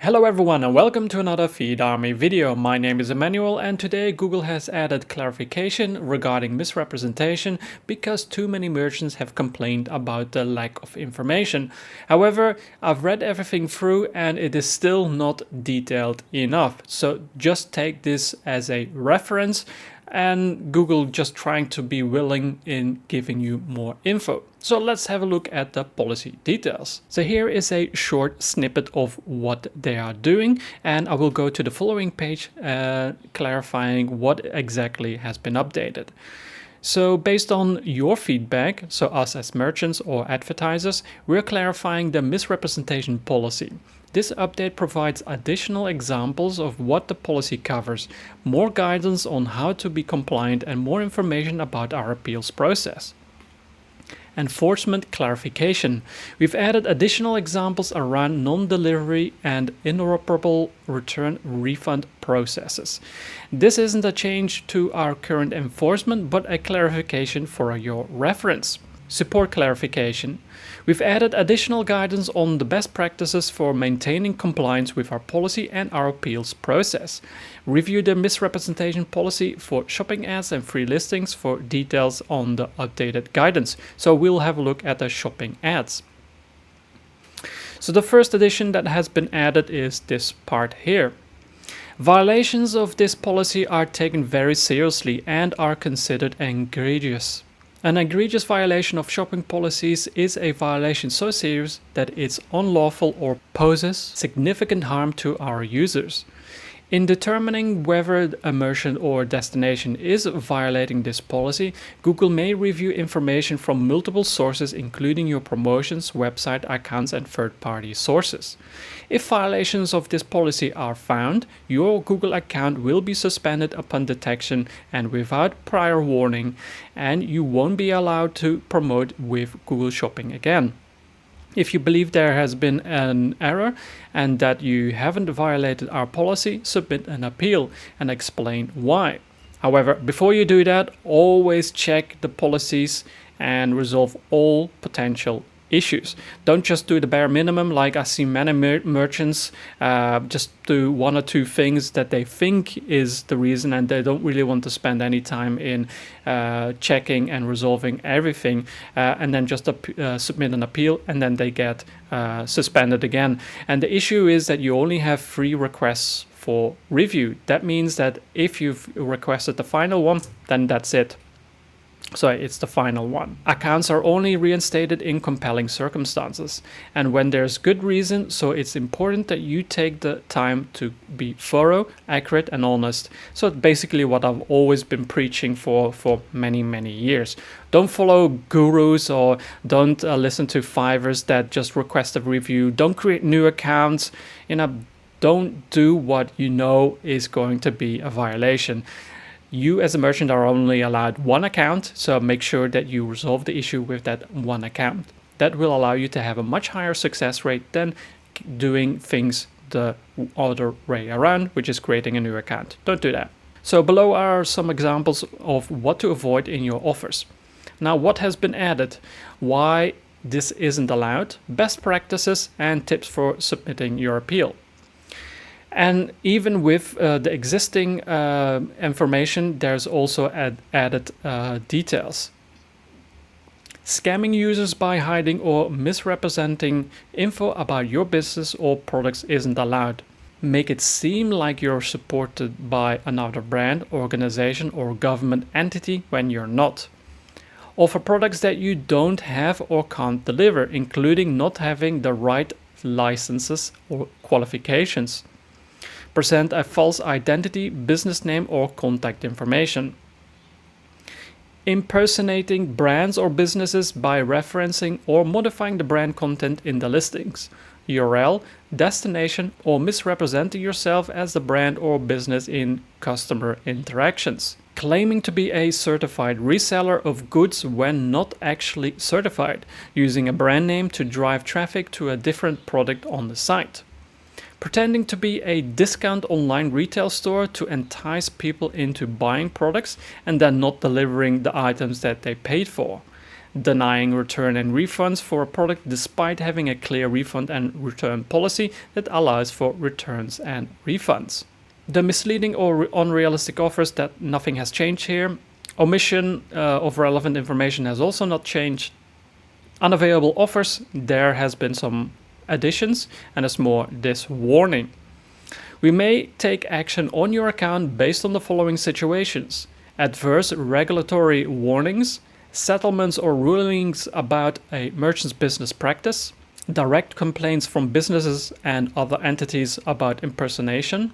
Hello everyone and welcome to another FeedArmy video. My name is Emmanuel and today Google has added clarification regarding misrepresentation because too many merchants have complained about the lack of information. However, I've read everything through and it is still not detailed enough. So just take this as a reference and Google just trying to be willing in giving you more info. So let's have a look at the policy details. So here is a short snippet of what they are doing, and I will go to the following page clarifying what exactly has been updated. So based on your feedback, so us as merchants or advertisers, we're clarifying the misrepresentation policy. This update provides additional examples of what the policy covers, more guidance on how to be compliant, and more information about our appeals process. Enforcement clarification. We've added additional examples around non-delivery and inoperable return refund processes. This isn't a change to our current enforcement, but a clarification for your reference. Support clarification. We've added additional guidance on the best practices for maintaining compliance with our policy and our appeals process. Review the misrepresentation policy for shopping ads and free listings for details on the updated guidance. So we'll have a look at the shopping ads. So the first addition that has been added is this part here. Violations of this policy are taken very seriously and are considered egregious. An egregious violation of shopping policies is a violation so serious that it's unlawful or poses significant harm to our users. In determining whether a merchant or destination is violating this policy, Google may review information from multiple sources, including your promotions, website accounts, and third-party sources. If violations of this policy are found, your Google account will be suspended upon detection and without prior warning, and you won't be allowed to promote with Google Shopping again. If you believe there has been an error and that you haven't violated our policy, submit an appeal and explain why. However, before you do that, always check the policies and resolve all potential issues. Don't just do the bare minimum, like I see many merchants just do one or two things that they think is the reason, and they don't really want to spend any time in checking and resolving everything, and then just submit an appeal, and then they get suspended again. And the issue is that you only have 3 requests for review. That means that if you've requested the final one, then that's it. So it's the final one. Accounts are only reinstated in compelling circumstances and when there's good reason, so it's important that you take the time to be thorough, accurate, and honest. So basically what I've always been preaching for many years. Don't follow gurus or don't listen to Fivers that just request a review. Don't create new accounts. Don't do what you know is going to be a violation. You as a merchant are only allowed 1 account, so make sure that you resolve the issue with that 1 account. That will allow you to have a much higher success rate than doing things the other way around, which is creating a new account. Don't do that. So below are some examples of what to avoid in your offers. Now, what has been added, why this isn't allowed, best practices, and tips for submitting your appeal. And even with the existing information, there's also added details. Scamming users by hiding or misrepresenting info about your business or products isn't allowed. Make it seem like you're supported by another brand, organization, or government entity when you're not. Offer products that you don't have or can't deliver, including not having the right licenses or qualifications. Present a false identity, business name, or contact information. Impersonating brands or businesses by referencing or modifying the brand content in the listings, URL, destination, or misrepresenting yourself as the brand or business in customer interactions. Claiming to be a certified reseller of goods when not actually certified, using a brand name to drive traffic to a different product on the site. Pretending to be a discount online retail store to entice people into buying products and then not delivering the items that they paid for. denying return and refunds for a product despite having a clear refund and return policy that allows for returns and refunds. The misleading or unrealistic offers, that nothing has changed here. Omission of relevant information has also not changed. Unavailable offers, there has been some additions, and there's more this warning. We may take action on your account based on the following situations: adverse regulatory warnings, settlements or rulings about a merchant's business practice, direct complaints from businesses and other entities about impersonation.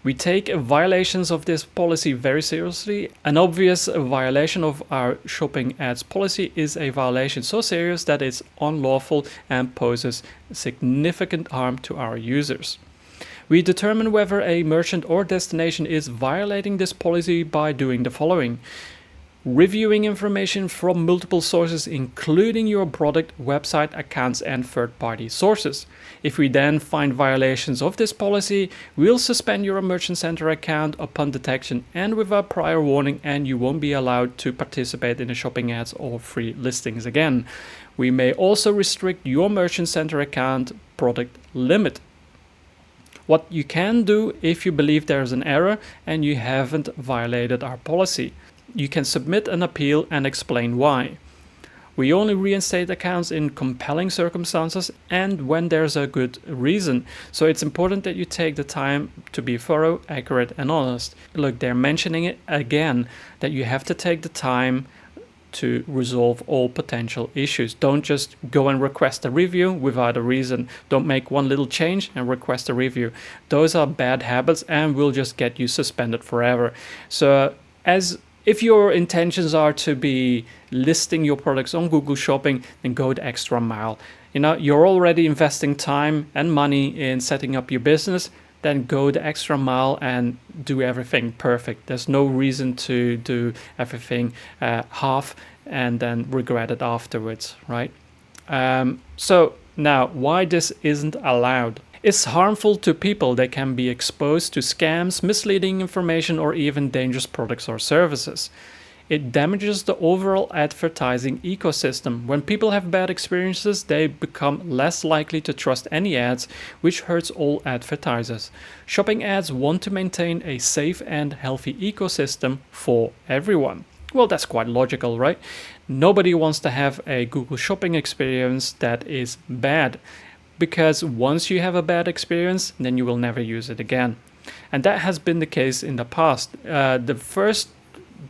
We take violations of this policy very seriously. An obvious violation of our shopping ads policy is a violation so serious that it's unlawful and poses significant harm to our users. We determine whether a merchant or destination is violating this policy by doing the following: reviewing information from multiple sources, including your product, website, accounts, and third-party sources. If we then find violations of this policy, we'll suspend your Merchant Center account upon detection and without prior warning, and you won't be allowed to participate in the shopping ads or free listings again. We may also restrict your Merchant Center account product limit. What you can do if you believe there is an error and you haven't violated our policy: you can submit an appeal and explain why. We only reinstate accounts in compelling circumstances and when there's a good reason. So it's important that you take the time to be thorough, accurate, and honest. Look, they're mentioning it again, that you have to take the time to resolve all potential issues. Don't just go and request a review without a reason. Don't make one little change and request a review. Those are bad habits and will just get you suspended forever. So if your intentions are to be listing your products on Google Shopping, then go the extra mile. You're already investing time and money in setting up your business, then go the extra mile and do everything perfect. There's no reason to do everything half and then regret it afterwards, right? So now, why this isn't allowed? It's harmful to people. They can be exposed to scams, misleading information, or even dangerous products or services. It damages the overall advertising ecosystem. When people have bad experiences, they become less likely to trust any ads, which hurts all advertisers. Shopping ads want to maintain a safe and healthy ecosystem for everyone. Well, that's quite logical, right? Nobody wants to have a Google Shopping experience that is bad, because once you have a bad experience, then you will never use it again. And that has been the case in the past.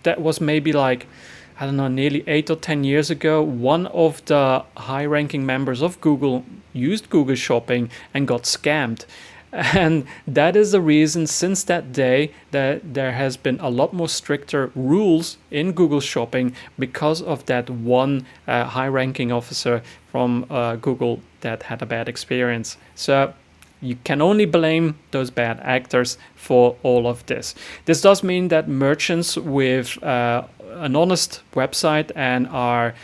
That was maybe nearly 8 or 10 years ago. One of the high-ranking members of Google used Google Shopping and got scammed. And that is the reason since that day that there has been a lot more stricter rules in Google Shopping because of that one high-ranking officer from Google that had a bad experience. So you can only blame those bad actors for all of this. This does mean that merchants with an honest website and are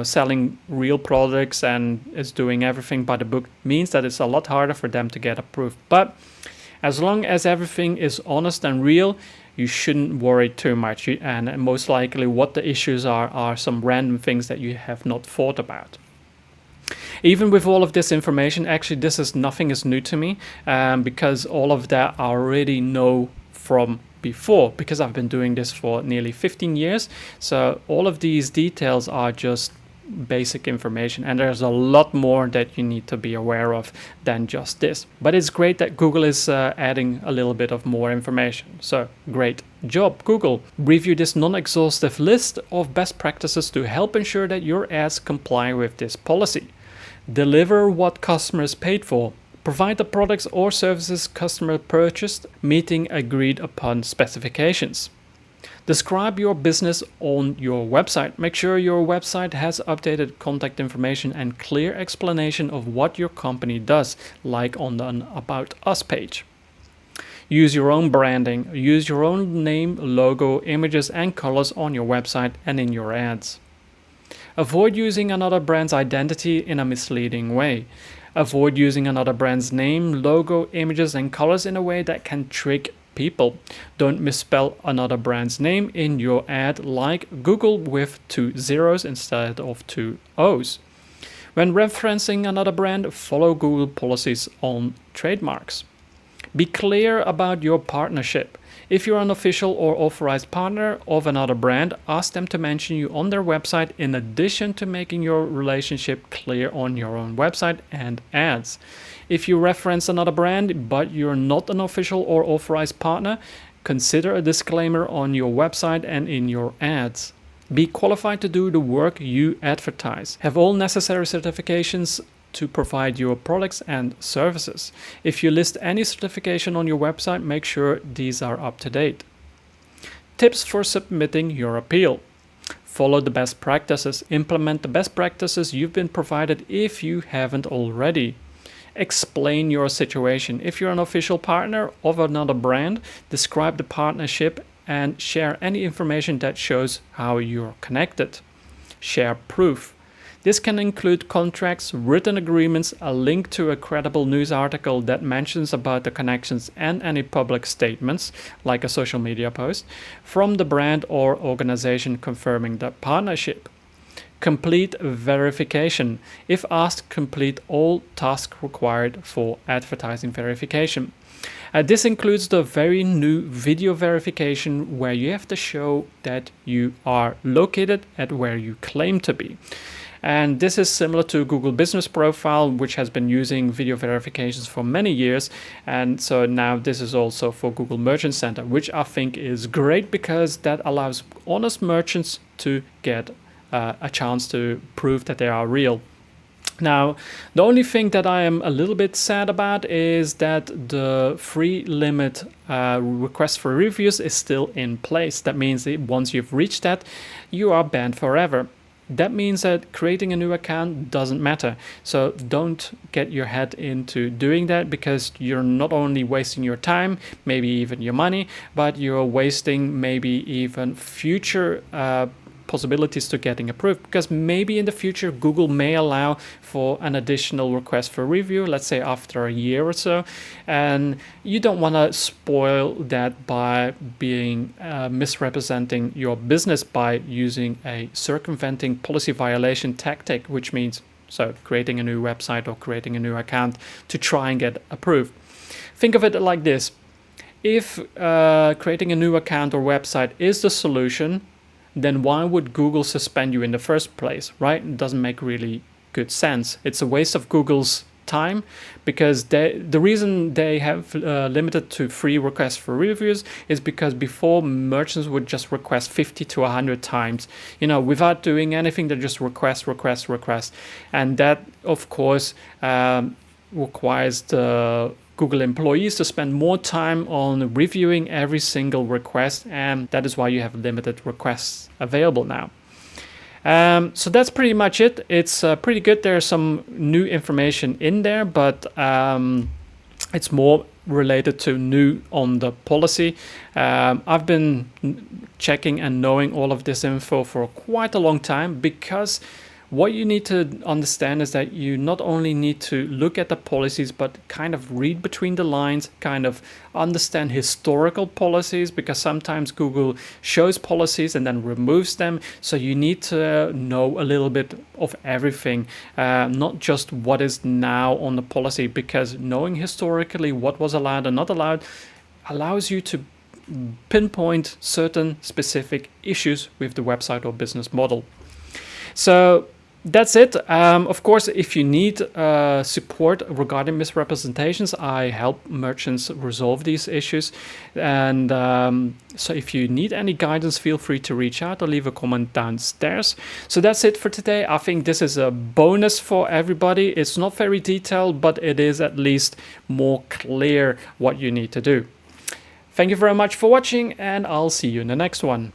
selling real products and is doing everything by the book means that it's a lot harder for them to get approved. But as long as everything is honest and real, you shouldn't worry too much. And most likely what the issues are some random things that you have not thought about. Even with all of this information, actually nothing is new to me, because all of that I already know from before, because I've been doing this for nearly 15 years. So all of these details are just basic information, and there's a lot more that you need to be aware of than just this. But it's great that Google is adding a little bit of more information. So great job, Google. Review this non-exhaustive list of best practices to help ensure that your ads comply with this policy. Deliver what customers paid for. Provide the products or services customer purchased, meeting agreed upon specifications. Describe your business on your website. Make sure your website has updated contact information and clear explanation of what your company does, like on the About Us page. Use your own branding. Use your own name, logo, images, and colors on your website and in your ads. Avoid using another brand's identity in a misleading way. Avoid using another brand's name, logo, images, and colors in a way that can trick people. Don't misspell another brand's name in your ad, like Google with 2 zeros instead of 2 O's. When referencing another brand, follow Google policies on trademarks. Be clear about your partnership. If you're an official or authorized partner of another brand, ask them to mention you on their website in addition to making your relationship clear on your own website and ads. If you reference another brand but you're not an official or authorized partner, consider a disclaimer on your website and in your ads. Be qualified to do the work you advertise. Have all necessary certifications to provide your products and services. If you list any certification on your website, make sure these are up to date. Tips for submitting your appeal. Follow the best practices. Implement the best practices you've been provided if you haven't already. Explain your situation. If you're an official partner of another brand, describe the partnership and share any information that shows how you're connected. Share proof. This can include contracts, written agreements, a link to a credible news article that mentions about the connections, and any public statements, like a social media post, from the brand or organization confirming the partnership. Complete verification. If asked, complete all tasks required for advertising verification. This includes the very new video verification, where you have to show that you are located at where you claim to be. And this is similar to Google Business Profile, which has been using video verifications for many years. And so now this is also for Google Merchant Center, which I think is great because that allows honest merchants to get a chance to prove that they are real. Now, the only thing that I am a little bit sad about is that the free limit request for reviews is still in place. That means that once you've reached that, you are banned forever. That means that creating a new account doesn't matter. So don't get your head into doing that, because you're not only wasting your time, maybe even your money, but you're wasting maybe even future possibilities to getting approved, because maybe in the future Google may allow for an additional request for review, let's say after a year or so, and you don't want to spoil that by being misrepresenting your business by using a circumventing policy violation tactic, which means creating a new website or creating a new account to try and get approved. Think of it like this: if creating a new account or website is the solution, then why would Google suspend you in the first place, right? It doesn't make really good sense. It's a waste of Google's time, because the reason they have limited to free requests for reviews is because before, merchants would just request 50 to 100 times, without doing anything. They just request. And that, of course, requires the Google employees to spend more time on reviewing every single request, and that is why you have limited requests available now. So that's pretty much it. It's pretty good. There's some new information in there, but it's more related to new on the policy. I've been checking and knowing all of this info for quite a long time, because what you need to understand is that you not only need to look at the policies, but kind of read between the lines, kind of understand historical policies, because sometimes Google shows policies and then removes them. So you need to know a little bit of everything, not just what is now on the policy, because knowing historically what was allowed and not allowed allows you to pinpoint certain specific issues with the website or business model. So that's it. Of course, if you need support regarding misrepresentations, I help merchants resolve these issues. And so if you need any guidance, feel free to reach out or leave a comment downstairs. So that's it for today. I think this is a bonus for everybody. It's not very detailed, but it is at least more clear what you need to do. Thank you very much for watching, and I'll see you in the next one.